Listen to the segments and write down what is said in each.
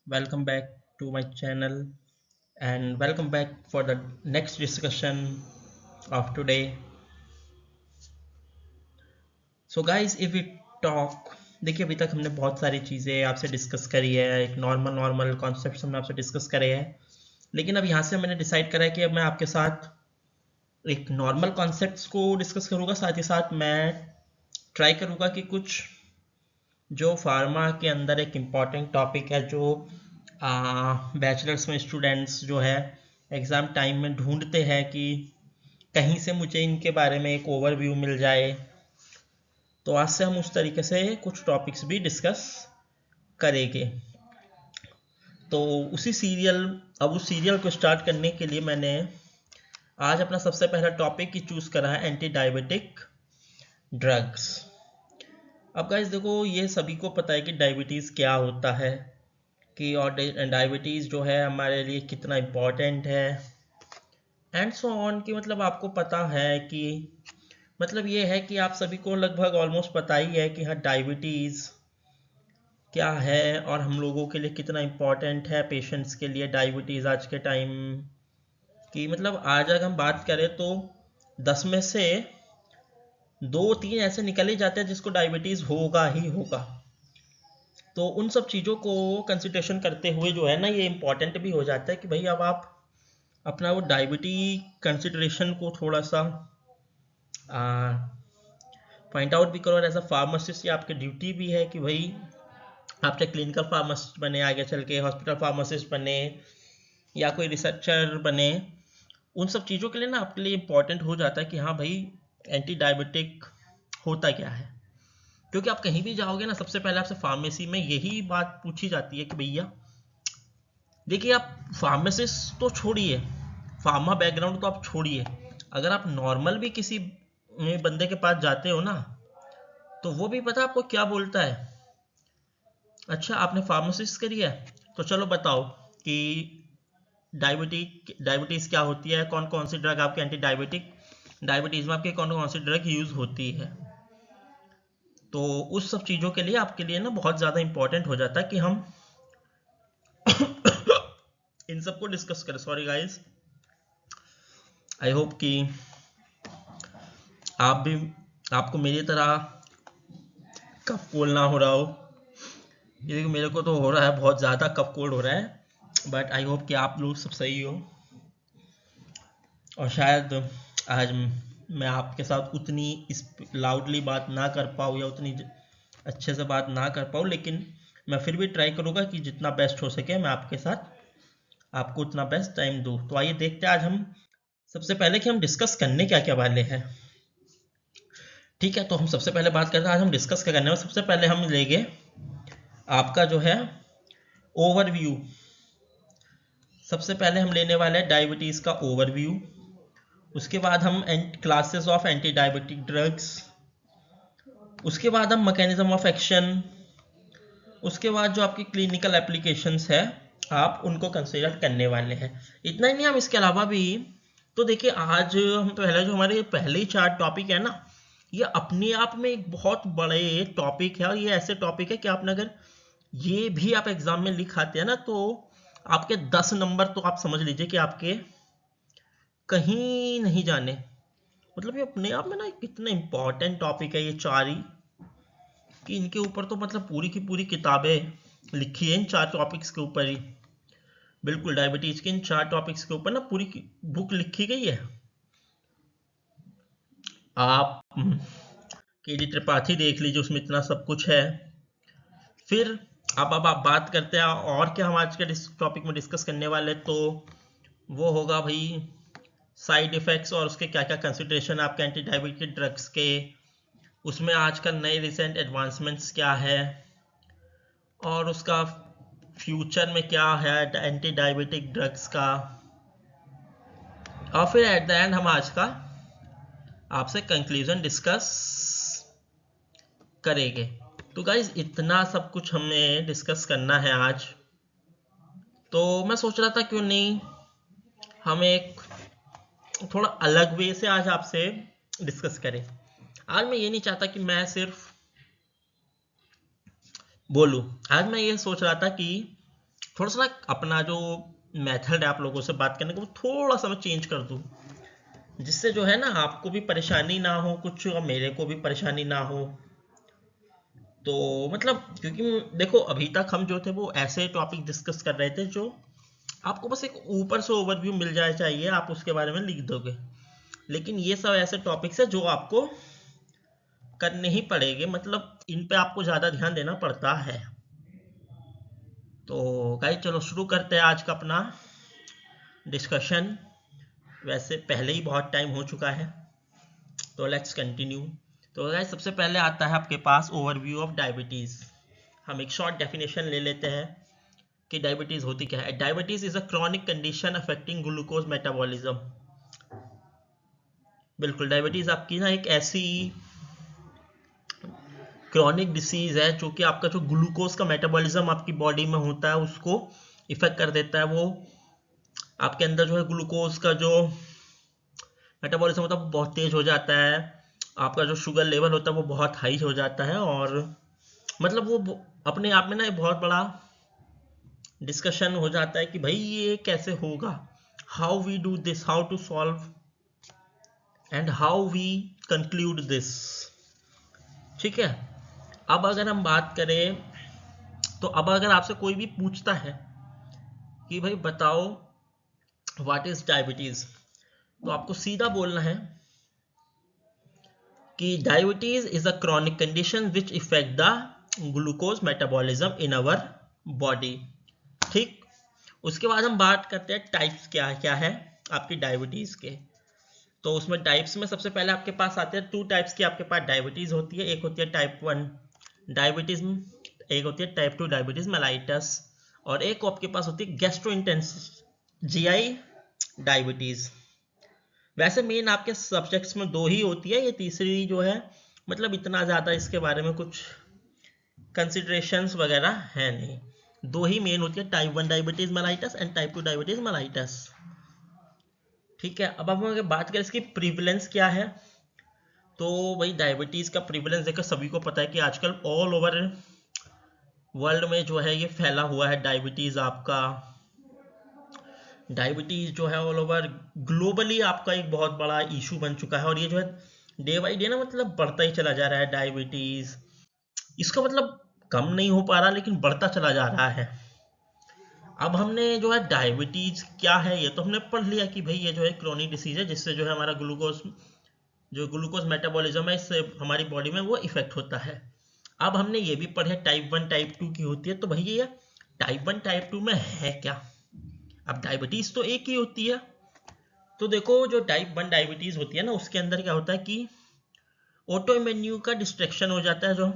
Welcome back to my channel and welcome back for the next discussion of today. So guys, if we talk, देखिए अभी तक हमने बहुत सारी चीज़ें आपसे डिस्कस करी है, एक नॉर्मल कॉन्सेप्ट्स हमने आपसे डिस्कस करे हैं, लेकिन अब यहाँ से मैंने डिसाइड करा है कि अब मैं आपके साथ एक नॉर्मल कॉन्सेप्ट्स को डिस्कस करूँगा, साथ ही साथ मैं ट्राई करूँगा कि कुछ जो फार्मा के अंदर एक इम्पॉर्टेंट टॉपिक है जो बैचलर्स में स्टूडेंट्स जो है एग्ज़ाम टाइम में ढूंढते हैं कि कहीं से मुझे इनके बारे में एक ओवरव्यू मिल जाए। तो आज से हम उस तरीके से कुछ टॉपिक्स भी डिस्कस करेंगे। तो उस सीरियल को स्टार्ट करने के लिए मैंने आज अपना सबसे पहला टॉपिक ही चूज़ करा है, एंटी डायबिटिक ड्रग्स। अब गाइस देखो, ये सभी को पता है कि डायबिटीज़ क्या होता है, कि और डायबिटीज़ जो है हमारे लिए कितना इम्पोर्टेंट है एंड सो ऑन। की मतलब आपको पता है कि मतलब ये है कि आप सभी को लगभग ऑलमोस्ट पता ही है कि हाँ डायबिटीज़ क्या है और हम लोगों के लिए कितना इम्पोर्टेंट है, पेशेंट्स के लिए डायबिटीज़ आज के टाइम की। मतलब आज अगर हम बात करें तो 10 में से 2-3 ऐसे निकल ही जाते हैं जिसको डायबिटीज़ होगा ही होगा। तो उन सब चीज़ों को कंसिडरेशन करते हुए जो है ना, ये इम्पॉर्टेंट भी हो जाता है कि भाई अब आप अपना वो डायबिटी कंसिडरेशन को थोड़ा सा पॉइंट आउट भी करो। और एज अ फार्मासिस्ट ये आपकी ड्यूटी भी है कि भाई आप चाहे क्लिनिकल फार्मासिस्ट बने, आगे चल के हॉस्पिटल फार्मासिस्ट बने या कोई रिसर्चर बने, उन सब चीज़ों के लिए ना आपके लिए इम्पॉर्टेंट हो जाता है कि हाँ भाई एंटी डायबिटिक होता क्या है। क्योंकि आप कहीं भी जाओगे ना, सबसे पहले आपसे फार्मेसी में यही बात पूछी जाती है कि भैया देखिए, आप फार्मासिस्ट तो छोड़िए, फार्मा बैकग्राउंड तो आप छोड़िए, अगर आप नॉर्मल भी किसी बंदे के पास जाते हो ना, तो वो भी पता आपको क्या बोलता है, अच्छा आपने फार्मासिस्ट करी है तो चलो बताओ कि डायबिटीज़ क्या होती है, कौन कौन सी ड्रग आपके एंटी डायबिटीज़ में आपके कौन कौन सी ड्रग यूज़ होती है। तो उस सब चीज़ों के लिए आपके लिए ना बहुत ज़्यादा इम्पोर्टेंट हो जाता है कि हम इन सबको डिस्कस करें। सॉरी गाइस, आई होप कि आप भी आपको मेरी तरह कफ कोल्ड ना हो रहा हो, क्योंकि मेरे को तो हो रहा है, बहुत ज़्यादा कफ कोल्ड हो रहा है। बट आई होप कि आप लोग सब सही हो, और शायद आज मैं आपके साथ उतनी इस लाउडली बात ना कर पाऊँ या उतनी अच्छे से बात ना कर पाऊँ, लेकिन मैं फिर भी ट्राई करूँगा कि जितना बेस्ट हो सके मैं आपके साथ आपको उतना बेस्ट टाइम दूँ। तो आइए देखते हैं आज हम सबसे पहले कि हम डिस्कस करने क्या क्या वाले हैं। ठीक है, तो हम सबसे पहले बात करते हैं आज हम डिस्कस क्या करने वाले। सबसे पहले हम लेंगे आपका जो है ओवरव्यू। सबसे पहले हम लेने वाले हैं डायबिटीज़ का ओवरव्यू, उसके बाद हम classes of anti diabetic drugs, उसके बाद हम मैकेनिज्म ऑफ एक्शन, उसके बाद जो आपकी क्लिनिकल एप्लीकेशंस है आप उनको कंसिडर करने वाले हैं। इतना ही नहीं, हम इसके अलावा भी तो देखिए आज हम तो पहले जो हमारे पहले ही 4 टॉपिक है ना, ये अपने आप में एक बहुत बड़े टॉपिक है। और ये ऐसे टॉपिक है कि आपने अगर ये भी आप एग्जाम में लिख आते हैं ना, तो आपके 10 नंबर तो आप समझ लीजिए कि आपके कहीं नहीं जाने। मतलब ये अपने आप में ना कितना इंपॉर्टेंट टॉपिक है ये 4 ही, कि इनके ऊपर तो मतलब पूरी की पूरी किताबें लिखी है इन 4 टॉपिक्स के ऊपर ही। बिल्कुल, डायबिटीज के इन 4 टॉपिक्स के ऊपर ना पूरी बुक लिखी गई है। आप के डी त्रिपाठी देख लीजिए, उसमें इतना सब कुछ है। फिर अब आप बात करते हैं और क्या हम आज के टॉपिक में डिस्कस करने वाले, तो वो होगा भाई साइड इफेक्ट्स और उसके क्या क्या कंसिडरेशन आपके एंटी डायबिटिक ड्रग्स के, उसमें आजकल नए रिसेंट एडवांसमेंट्स क्या है और उसका फ्यूचर में क्या है एंटी डायबिटिक ड्रग्स का। और फिर एट द एंड हम आज का आपसे कंक्लूजन डिस्कस करेंगे। तो गाइज इतना सब कुछ हमें डिस्कस करना है आज, तो मैं सोच रहा था क्यों नहीं हम एक थोड़ा अलग वे से आज आपसे डिस्कस करें। आज मैं ये नहीं चाहता कि मैं सिर्फ बोलूं, आज मैं ये सोच रहा था कि थोड़ा सा ना अपना जो मेथड है आप लोगों से बात करने का वो थोड़ा सा मैं चेंज कर दूं, जिससे जो है ना आपको भी परेशानी ना हो कुछ और मेरे को भी परेशानी ना हो। तो मतलब क्योंकि देखो अभी तक हम जो थे वो ऐसे टॉपिक डिस्कस कर रहे थे जो आपको बस एक ऊपर से ओवरव्यू मिल जाए चाहिए, आप उसके बारे में लिख दोगे। लेकिन ये सब ऐसे टॉपिक्स है जो आपको करने ही पड़ेंगे, मतलब इन पे आपको ज़्यादा ध्यान देना पड़ता है। तो गाइस चलो शुरू करते हैं आज का अपना डिस्कशन। वैसे पहले ही बहुत टाइम हो चुका है, तो लेट्स कंटिन्यू। तो गाइस सबसे पहले आता है आपके पास ओवरव्यू ऑफ डायबिटीज़। हम एक शॉर्ट डेफिनेशन ले लेते हैं कि डायबिटीज़ होती क्या है। Diabetes is a chronic condition affecting glucose metabolism. बिल्कुल, डायबिटीज़ आपकी ना एक ऐसी क्रॉनिक डिसीज है जो कि आपका जो ग्लूकोज का मेटाबॉलिज्म आपकी बॉडी में होता है उसको इफेक्ट कर देता है। वो आपके अंदर जो है ग्लूकोज का जो मेटाबॉलिज्म होता है वो बहुत तेज हो जाता है, आपका जो शुगर लेवल होता है वो बहुत हाई हो जाता है। और मतलब वो अपने आप में ना एक बहुत बड़ा डिस्कशन हो जाता है कि भाई ये कैसे होगा, how we do this, how to solve and how we conclude this. ठीक है, अब अगर हम बात करें तो अब अगर आपसे कोई भी पूछता है कि भाई बताओ व्हाट इज डायबिटीज, तो आपको सीधा बोलना है कि diabetes is a chronic condition which effect the glucose metabolism in our body. ठीक, उसके बाद हम बात करते हैं टाइप्स क्या क्या है आपकी डायबिटीज के। तो उसमें टाइप्स में सबसे पहले आपके पास आते हैं 2 टाइप्स की आपके पास डायबिटीज होती है। एक होती है टाइप 1 डायबिटीज, एक होती है टाइप 2 डायबिटीज मेलाइटस, और एक आपके पास होती है गैस्ट्रोइंटेस्टाइनल जीआई डायबिटीज। वैसे मेन आपके सब्जेक्ट्स में 2 ही होती है, ये तीसरी जो है मतलब इतना ज़्यादा इसके बारे में कुछ कंसिडरेशंस वगैरह है नहीं। 2 ही मेन होती है, type 1 diabetes mellitus and type 2 diabetes mellitus. ठीक है, अब हम अगर बात करें इसकी प्रीवलेंस क्या है, तो भाई डायबिटीज़ का प्रीवलेंस देखकर सभी को पता है कि आजकल ऑल ओवर वर्ल्ड में जो है ये फैला हुआ है डायबिटीज़। आपका डायबिटीज़ जो है ऑल ओवर ग्लोबली आपका एक बहुत बड़ा इशू बन चुका है, और ये जो है डे बाई डे ना मतलब बढ़ता ही चला जा रहा है डायबिटीज़। इसका मतलब कम नहीं हो पा रहा लेकिन बढ़ता चला जा रहा है। अब हमने जो है डायबिटीज़ क्या है ये तो हमने पढ़ लिया कि भाई ये जो है क्रोनिक डिसीज है जिससे जो है हमारा ग्लूकोज मेटाबॉलिज्म है इससे हमारी बॉडी में वो इफेक्ट होता है। अब हमने ये भी पढ़ा टाइप 1 टाइप 2 की होती है, तो भाई ये टाइप 1 टाइप 2 में है क्या। अब डायबिटीज तो एक ही होती है, तो देखो जो टाइप 1 डायबिटीज होती है ना उसके अंदर क्या होता है कि ऑटोइम्यून का डिस्ट्रक्शन हो जाता है जो,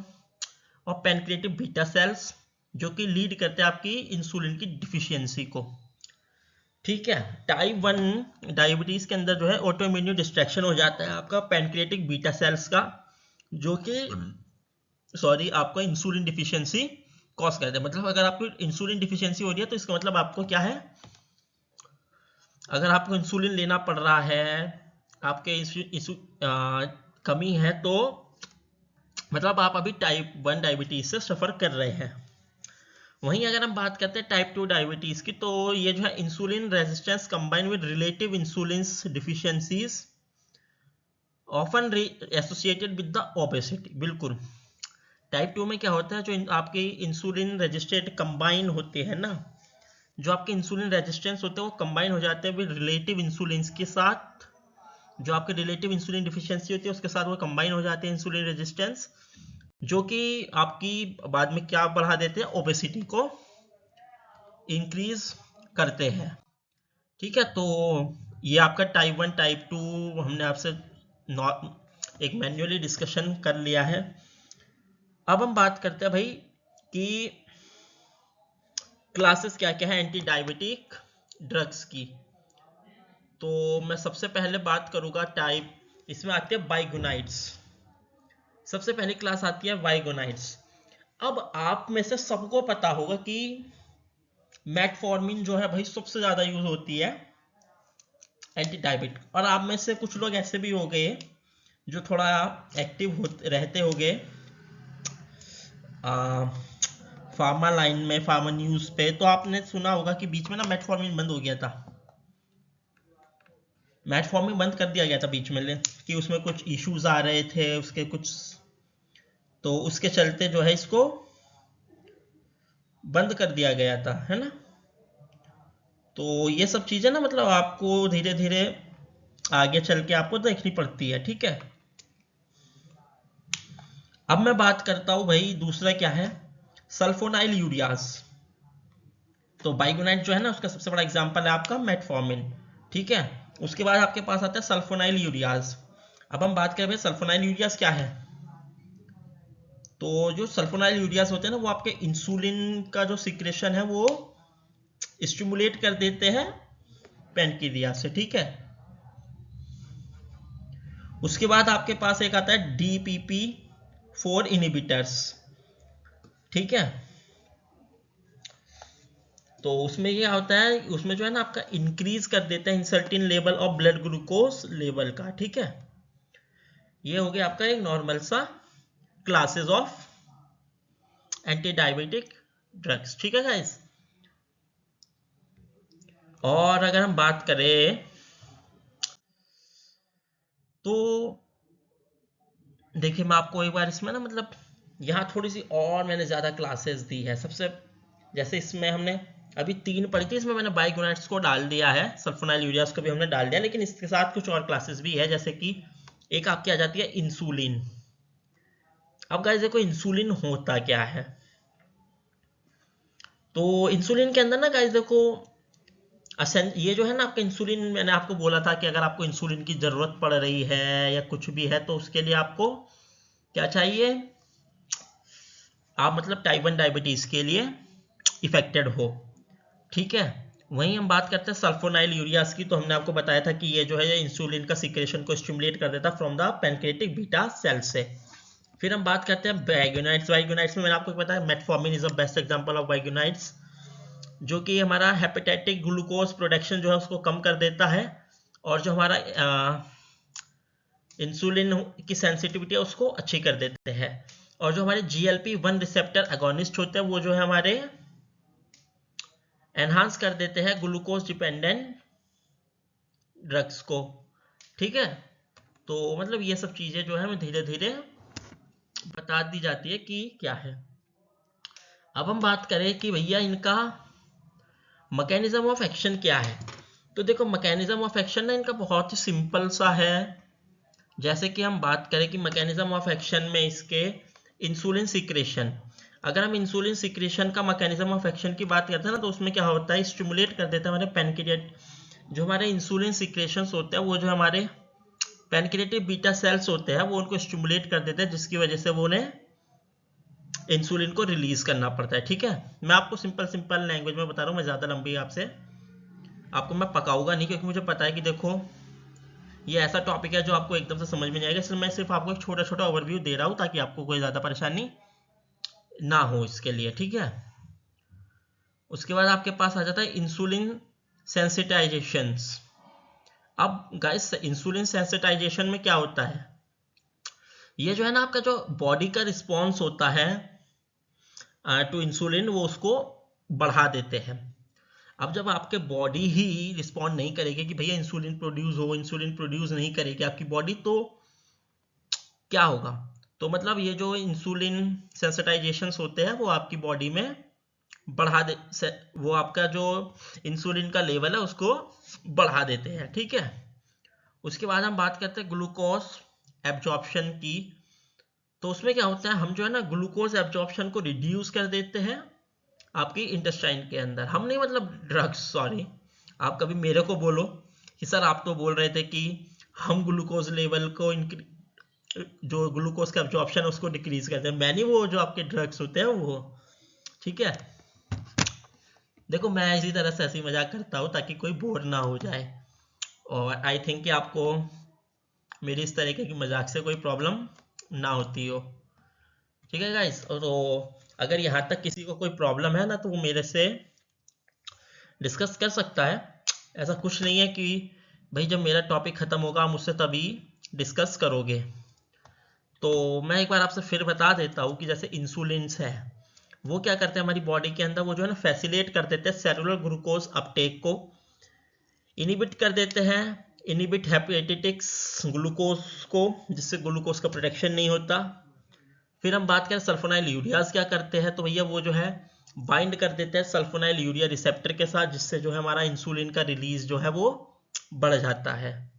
और पैनक्रिएटिक बीटा सेल्स जो कि लीड करते हैं आपकी इंसुलिन की डिफिशियंसी को। ठीक है, टाइप 1 डायबिटीज के अंदर जो है ऑटोइम्यून डिस्ट्रक्शन हो जाता है आपका पैनक्रिएटिक बीटा सेल्स का, जो कि आपको इंसुलिन डिफिशियंसी कॉज करते हैं। मतलब अगर आपको इंसुलिन डिफिशियंसी हो रही है तो इसका मतलब आपको क्या है, अगर आपको इंसुलिन लेना पड़ रहा है, आपके कमी है, तो मतलब आप अभी टाइप 1 डायबिटीज से सफर कर रहे हैं। वहीं अगर हम बात करते हैं टाइप 2 डायबिटीज की, तो ये जो है insulin resistance combine with relative insulin deficiencies often associated with the obesity. बिल्कुल, टाइप 2 में क्या होता है, जो आपके इंसुलिन रेजिस्टेंट कंबाइन होते हैं ना, जो आपके इंसुलिन रेजिस्टेंस होते हैं वो कंबाइन हो जाते हैं विद रिलेटिव इंसुलिन के साथ। जो आपके रिलेटिव इंसुलिन डिफिशियंसी होती है उसके साथ वो कंबाइन हो जाते हैं इंसुलिन रेजिस्टेंस, जो कि आपकी बाद में क्या बढ़ा देते हैं, ओबेसिटी को इंक्रीज करते हैं। ठीक है, तो ये आपका टाइप 1 टाइप 2 हमने आपसे एक मैन्युअली डिस्कशन कर लिया है। अब हम बात करते हैं भाई कि क्लासेस क्या क्या है एंटी डायबिटिक ड्रग्स की। तो मैं सबसे पहले बात करूंगा टाइप, इसमें आते हैं बाइगोनाइड्स। सबसे पहली क्लास आती है बाइगोनाइड्स। अब आप में से सबको पता होगा कि मेटफॉर्मिन जो है भाई सबसे ज्यादा यूज होती है एंटी डायबिटिक, और आप में से कुछ लोग ऐसे भी हो गए जो थोड़ा एक्टिव रहते होंगे फार्मा लाइन में, फार्मा न्यूज पे तो आपने सुना होगा कि बीच में ना मेटफॉर्मिन बंद हो गया था। मेटफॉर्मिन बंद कर दिया गया था बीच में कि उसमें कुछ इश्यूज आ रहे थे उसके कुछ, तो उसके चलते जो है इसको बंद कर दिया गया था, है ना। तो ये सब चीजें ना मतलब आपको धीरे धीरे आगे चल के आपको देखनी पड़ती है, ठीक है। अब मैं बात करता हूं भाई दूसरा क्या है, सल्फोनाइल यूरियाज। तो बाइगोनाइट जो है ना उसका सबसे बड़ा एग्जांपल है आपका मेटफॉर्मिन, ठीक है। उसके बाद आपके पास आता है सल्फोनाइल यूरियाज। अब हम बात करें सल्फोनाइल यूरियाज क्या है। तो जो सल्फोनाइल यूरियाज होते हैं ना वो आपके इंसुलिन का जो सिक्रेशन है वो स्टिमुलेट कर देते हैं पैनक्रियाज से, ठीक है। उसके बाद आपके पास एक आता है DPP4 इनहिबिटर्स, ठीक है। तो उसमें क्या होता है, उसमें जो है ना आपका इंक्रीज कर देता है insulin level of blood glucose level का, ठीक है। ये हो गया आपका एक नॉर्मल सा classes of anti diabetic drugs, ठीक है गाइस। और अगर हम बात करें तो देखिए मैं आपको एक बार इसमें ना मतलब यहाँ थोड़ी सी और मैंने ज़्यादा क्लासेस दी है। सबसे जैसे इसमें हमने अभी 3 पढ़ी थी, इसमें मैंने बाइगोनाइट्स को डाल दिया है, सल्फोनाइल यूरियाज को भी हमने डाल दिया, लेकिन इसके साथ कुछ और क्लासेस भी है। जैसे कि एक आपकी आ जाती है इंसुलिन। अब गाइस देखो इंसुलिन होता क्या है। तो इंसुलिन के अंदर ना गाइस देखो ये जो है ना आपका इंसुलिन, मैंने आपको बोला था कि अगर आपको इंसुलिन की जरूरत पड़ रही है या कुछ भी है तो उसके लिए आपको क्या चाहिए, आप मतलब टाइप 1 डायबिटीज के लिए इफेक्टेड हो, ठीक है। वहीं हम बात करते हैं सल्फोनाइल यूरियाज की। तो हमने आपको बताया था कि ये जो है ये इंसुलिन का सिक्रेशन को स्टिमुलेट कर देता from the pancreatic beta cell से। फिर हम बात करते हैं बाइगोनाइट्स। बाइगोनाइट्स में मैंने आपको बताया metformin is the best example of biguanides, जो कि हमारा हेपेटाइटिक ग्लूकोज प्रोडक्शन जो है उसको कम कर देता है, और जो हमारा इंसुलिन की सेंसिटिविटी है उसको अच्छी कर देते हैं। और जो हमारे GLP-1 रिसेप्टर अगोनिस्ट होते हैं वो जो है हमारे एनहांस कर देते हैं ग्लूकोज डिपेंडेंट ड्रग्स को, ठीक है। तो मतलब ये सब चीजें जो है हमें धीरे धीरे बता दी जाती है कि क्या है। अब हम बात करें कि भैया इनका मैकेनिज्म ऑफ एक्शन क्या है। तो देखो मैकेनिज्म ऑफ एक्शन ना इनका बहुत ही सिंपल सा है। जैसे कि हम बात करें कि मैकेनिज्म ऑफ एक्शन में इसके इंसुलिन सिक्रेशन, अगर हम इंसुलिन सिक्रेशन का मैकेनिज्म ऑफ एक्शन की बात करते हैं ना तो उसमें क्या होता है, स्टिमुलेट कर देता है हमारे पैनक्रियाट, जो हमारे इंसुलिन सिक्रेशन होते हैं वो जो हमारे पैनक्रियाटिक बीटा सेल्स होते हैं वो उनको स्टिमुलेट कर देते हैं, जिसकी वजह से वो उन्हें इंसुलिन को रिलीज करना पड़ता है, ठीक है। मैं आपको सिंपल सिंपल लैंग्वेज में बता रहा हूँ, मैं ज़्यादा लंबी आपको मैं पकाऊंगा नहीं, क्योंकि मुझे पता है कि देखो ये ऐसा टॉपिक है जो आपको एकदम से समझ में नहीं आएगा, इसलिए मैं सिर्फ आपको एक छोटा छोटा ओवरव्यू दे रहा हूँ ताकि आपको कोई ज़्यादा परेशानी ना हो इसके लिए, ठीक है। उसके बाद आपके पास आ जाता है इंसुलिन सेंसिटाइजेशंस। अब गाइस इंसुलिन सेंसिटाइजेशन में क्या होता है, ये जो है ना आपका जो बॉडी का रिस्पॉन्स होता है टू इंसुलिन वो उसको बढ़ा देते हैं। अब जब आपके बॉडी ही रिस्पॉन्ड नहीं करेगी कि भैया इंसुलिन प्रोड्यूस हो, इंसुलिन प्रोड्यूस नहीं करेगी आपकी बॉडी, तो क्या होगा। तो मतलब ये जो इंसुलिन सेंसिटाइजेशंस होते हैं वो आपकी बॉडी में बढ़ा दे, वो आपका जो इंसुलिन का लेवल है उसको बढ़ा देते हैं, ठीक है। उसके बाद हम बात करते हैं ग्लूकोज एब्जॉर्प्शन की। तो उसमें क्या होता है, हम जो है ना ग्लूकोज एब्जॉर्प्शन को रिड्यूस कर देते हैं आपकी इंटेस्टाइन के अंदर। हम नहीं मतलब ड्रग्स, सॉरी, आप कभी मेरे को बोलो कि सर आप तो बोल रहे थे कि हम ग्लूकोज लेवल को जो ग्लूकोज का एब्जॉर्प्शन है उसको डिक्रीज करते हैं, मैं नहीं, वो जो आपके ड्रग्स होते हैं वो, ठीक है। देखो मैं इसी तरह से ऐसी मजाक करता हूँ ताकि कोई बोर ना हो जाए, और आई थिंक कि आपको मेरी इस तरीके की मजाक से कोई प्रॉब्लम ना होती हो, ठीक है गाइस। तो अगर यहाँ तक किसी को कोई प्रॉब्लम है ना तो वो मेरे से डिस्कस कर सकता है। ऐसा कुछ नहीं है कि भाई जब मेरा टॉपिक खत्म होगा मुझसे तभी डिस्कस करोगे। तो मैं एक बार आपसे फिर बता देता हूँ कि जैसे इंसुलिन है, वो क्या करते हैं हमारी बॉडी के अंदर, वो जो है ना फैसिलिटेट कर देते हैं सेलुलर ग्लूकोज अपटेक को, इनिबिट कर देते हैं, इनिबिट हेपेटिटिक्स ग्लूकोज को, जिससे ग्लूकोज का प्रोटेक्शन नहीं होता। फिर हम बात करें सल्फोनाइल यूरियाज क्या करते हैं, तो भैया वो जो है बाइंड कर देते हैं सल्फोनाइल यूरिया रिसेप्टर के साथ, जिससे जो है हमारा इंसुलिन का रिलीज जो है वो बढ़ जाता है।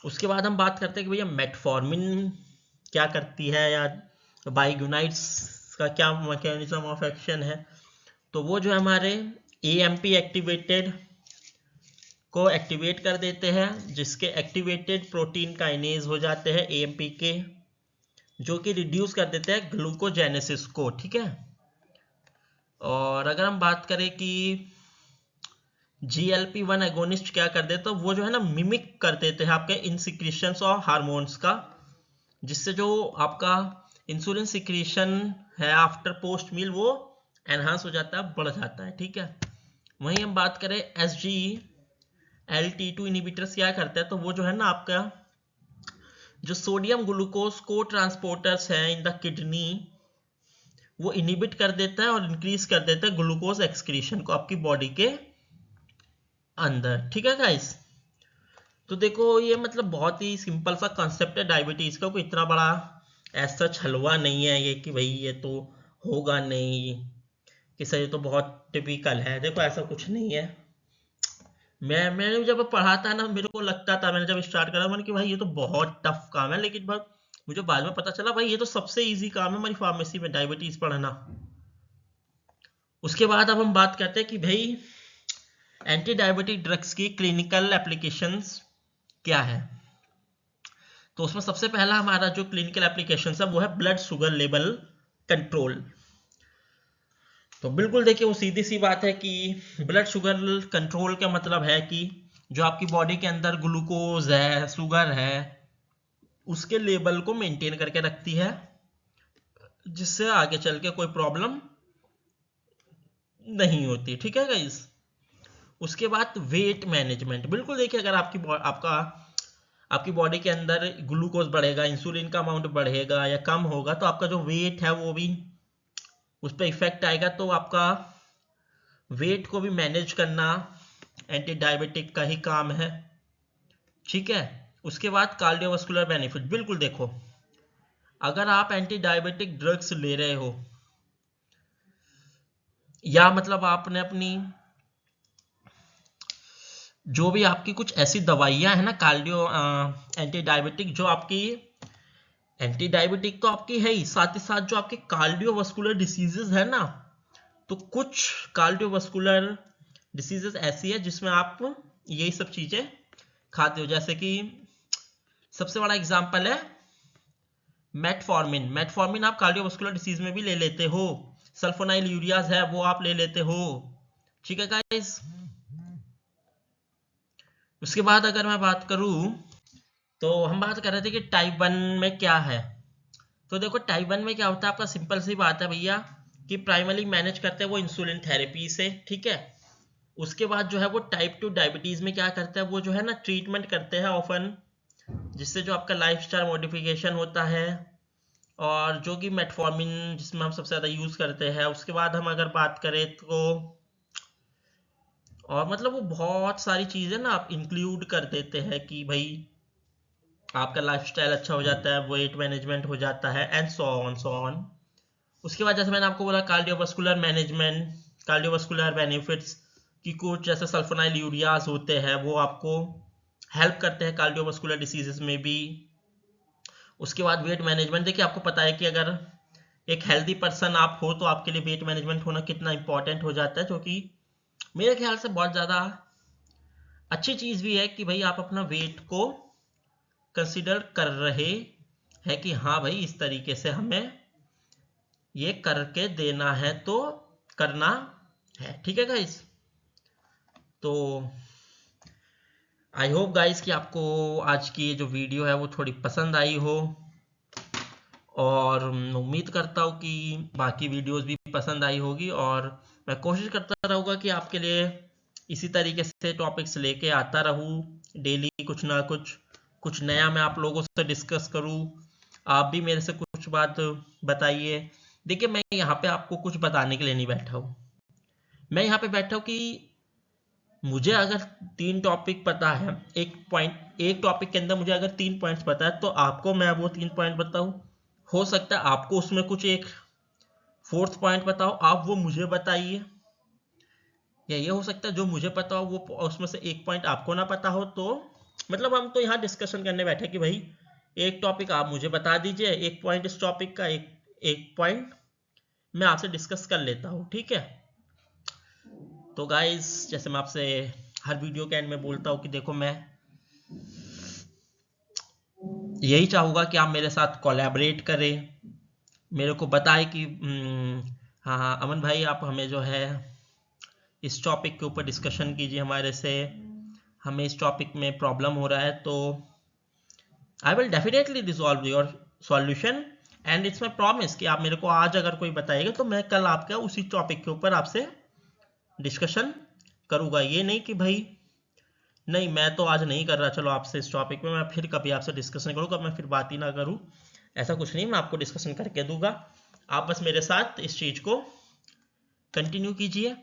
उसके बाद हम बात करते हैं कि भैया मेटफॉर्मिन क्या करती है, या बाइग्यूनाइट्स का क्या मैकेनिज्म ऑफ एक्शन है। तो वो जो हमारे एएमपी एक्टिवेटेड को एक्टिवेट कर देते हैं, जिसके एक्टिवेटेड प्रोटीन काइनेज हो जाते हैं एएमपी के, जो कि रिड्यूस कर देते हैं ग्लूकोजेनेसिस को, ठीक है। और अगर हम बात करें कि GLP-1 एगोनिस्ट क्या कर देते, तो वो जो है ना मिमिक कर देते हैं आपके इन सिक्रीशंस और हार्मोन्स का, जिससे जो आपका इंसुलिन सिक्रीशन है आफ्टर पोस्ट मील वो एनहांस हो जाता है, बढ़ जाता है, ठीक है। वहीं हम बात करें SGLT2 इनिबिटर्स क्या करते हैं, तो वो जो है ना आपका जो सोडियम ग्लूकोज को ट्रांसपोर्टर्स हैं इन द किडनी, वो इनिबिट कर देता है और इंक्रीज कर देता है ग्लूकोज एक्सक्रीशन को आपकी बॉडी के अंदर, ठीक है गाइस। तो देखो ये मतलब बहुत ही सिंपल सा कॉन्सेप्ट है डायबिटीज का, कोई इतना बड़ा ऐसा हलवा नहीं है ये कि भाई ये तो होगा नहीं, कि सर ये तो बहुत टिपिकल है। देखो ऐसा कुछ नहीं है। मैंने जब पढ़ा था ना, मेरे को लगता था, मैंने जब स्टार्ट करा मैंने कि भाई ये तो बहुत टफ काम है, लेकिन मुझे बाद में पता चला भाई ये तो सबसे इजी काम है हमारी फार्मेसी में, डायबिटीज पढ़ना। उसके बाद अब हम बात करते हैं कि भाई एंटी डायबिटिक ड्रग्स की क्लिनिकल एप्लीकेशंस क्या है। तो उसमें सबसे पहला हमारा जो क्लिनिकल एप्लीकेशन है वो है ब्लड शुगर लेवल कंट्रोल। तो बिल्कुल देखिए वो सीधी सी बात है कि ब्लड शुगर कंट्रोल का मतलब है कि जो आपकी बॉडी के अंदर ग्लूकोज है, शुगर है, उसके लेवल को मेंटेन करके रखती है, जिससे आगे चल के कोई प्रॉब्लम नहीं होती, ठीक है गाइस। उसके बाद वेट मैनेजमेंट, बिल्कुल देखिए अगर आपकी बॉडी के अंदर ग्लूकोज बढ़ेगा, इंसुलिन का अमाउंट बढ़ेगा या कम होगा, तो आपका जो वेट है वो भी उस पर इफेक्ट आएगा। तो आपका वेट को भी मैनेज करना एंटी डायबिटिक का ही काम है, ठीक है। उसके बाद कार्डियोवास्कुलर बेनिफिट, बिल्कुल देखो अगर आप एंटी डायबिटिक ड्रग्स ले रहे हो, या मतलब आपने अपनी जो भी आपकी कुछ ऐसी दवाइयां है ना कार्डियो एंटी डायबिटिक, जो आपकी एंटी डायबिटिक तो आपकी है ही, साथ ही साथ जो आपके कार्डियोवास्कुलर डिसीजेस है ना, तो कुछ कार्डियोवास्कुलर डिसीजेस ऐसी है जिसमें आप यही सब चीजें खाते हो, जैसे कि सबसे बड़ा एग्जांपल है मेटफॉर्मिन आप कार्डियोवास्कुलर डिसीज में भी ले लेते हो, सल्फोनाइल यूरियाज है वो आप ले लेते हो, ठीक है गाइस। उसके बाद अगर मैं बात करूं, तो हम बात कर रहे थे कि टाइप 1 में क्या है। तो देखो टाइप 1 में क्या होता है, आपका सिंपल सी बात है भैया कि प्राइमरी मैनेज करते हैं वो इंसुलिन थेरेपी से, ठीक है। उसके बाद जो है वो टाइप 2 डायबिटीज में क्या करता है, वो जो है ना ट्रीटमेंट करते हैं ऑफन, जिससे जो आपका लाइफस्टाइल मॉडिफिकेशन होता है, और जो कि मेटफॉर्मिन जिसमें हम सबसे ज़्यादा यूज़ करते हैं। उसके बाद हम अगर बात करें तो और मतलब वो बहुत सारी चीज़ें ना आप इंक्लूड कर देते हैं कि भाई आपका लाइफस्टाइल अच्छा हो जाता है, वेट मैनेजमेंट हो जाता है, एंड सो ऑन। उसके बाद जैसे मैंने आपको बोला कार्डियोवास्कुलर मैनेजमेंट, कार्डियोवास्कुलर बेनिफिट्स की कुछ जैसे सल्फोनाइल यूरियाज होते हैं वो आपको हेल्प करते हैं कार्डियोवास्कुलर डिसीजेस में भी। उसके बाद वेट मैनेजमेंट, देखिए आपको पता है कि अगर एक हेल्दी पर्सन आप हो तो आपके लिए वेट मैनेजमेंट होना कितना इंपॉर्टेंट हो जाता है, जो कि मेरे ख्याल से बहुत ज़्यादा अच्छी चीज़ भी है कि भाई आप अपना वेट को कंसिडर कर रहे हैं कि हाँ भाई इस तरीके से हमें ये करके देना है तो करना है, ठीक है गाइस। तो आई होप गाइस कि आपको आज की ये जो वीडियो है वो थोड़ी पसंद आई हो, और उम्मीद करता हूँ कि बाकी वीडियोस भी पसंद आई होगी, और मैं कोशिश करता रहूँगा कि आपके लिए इसी तरीके से टॉपिक्स लेके आता रहूँ डेली, कुछ ना कुछ नया मैं आप लोगों से डिस्कस करूँ। आप भी मेरे से कुछ बात बताइए देखिए मैं यहाँ पे आपको कुछ बताने के लिए नहीं बैठा हूँ, मैं यहाँ पे बैठा हूँ कि मुझे अगर 3 टॉपिक पता है, एक टॉपिक के अंदर मुझे अगर 3 पॉइंट्स पता है तो आपको मैं वो 3 पॉइंट बताऊँ। हो सकता है आपको उसमें कुछ एक 4th पॉइंट बताओ, आप वो मुझे बताइए, या ये हो सकता है जो मुझे पता हो वो उसमें से एक पॉइंट आपको ना पता हो। तो मतलब हम तो यहाँ डिस्कशन करने बैठे कि भाई एक टॉपिक आप मुझे बता दीजिए, एक पॉइंट इस टॉपिक का, एक पॉइंट मैं आपसे डिस्कस कर लेता हूँ, ठीक है। तो गाइस जैसे मैं आपसे हर वीडियो के एंड में बोलता हूँ कि देखो मैं यही चाहूँगा कि आप मेरे साथ कोलैबोरेट करें, मेरे को बताएं कि हाँ हाँ अमन भाई आप हमें जो है इस टॉपिक के ऊपर डिस्कशन कीजिए हमारे से, हमें इस टॉपिक में प्रॉब्लम हो रहा है, तो I will definitely resolve your solution and it's my promise कि आप मेरे को आज अगर कोई बताएगा तो मैं कल आपका उसी टॉपिक के ऊपर आपसे डिस्कशन करूँगा। ये नहीं कि भाई नहीं मैं तो आज नहीं कर रहा, चलो आपसे इस टॉपिक पे मैं फिर कभी आपसे डिस्कशन करूँगा, मैं फिर बात ही ना करूँ, ऐसा कुछ नहीं, मैं आपको डिस्कशन करके दूंगा, आप बस मेरे साथ इस चीज़ को कंटिन्यू कीजिए।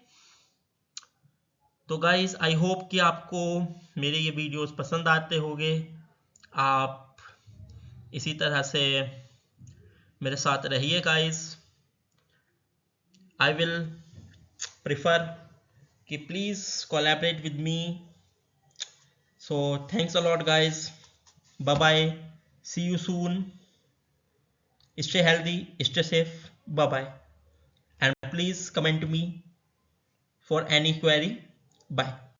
तो गाइस आई होप कि आपको मेरे ये वीडियोस पसंद आते होंगे, आप इसी तरह से मेरे साथ रहिए गाइस। आई विल प्रिफर कि please collaborate with me. So thanks a lot guys, bye bye, see you soon, stay healthy, stay safe, bye bye, and please comment me for any query. Bye.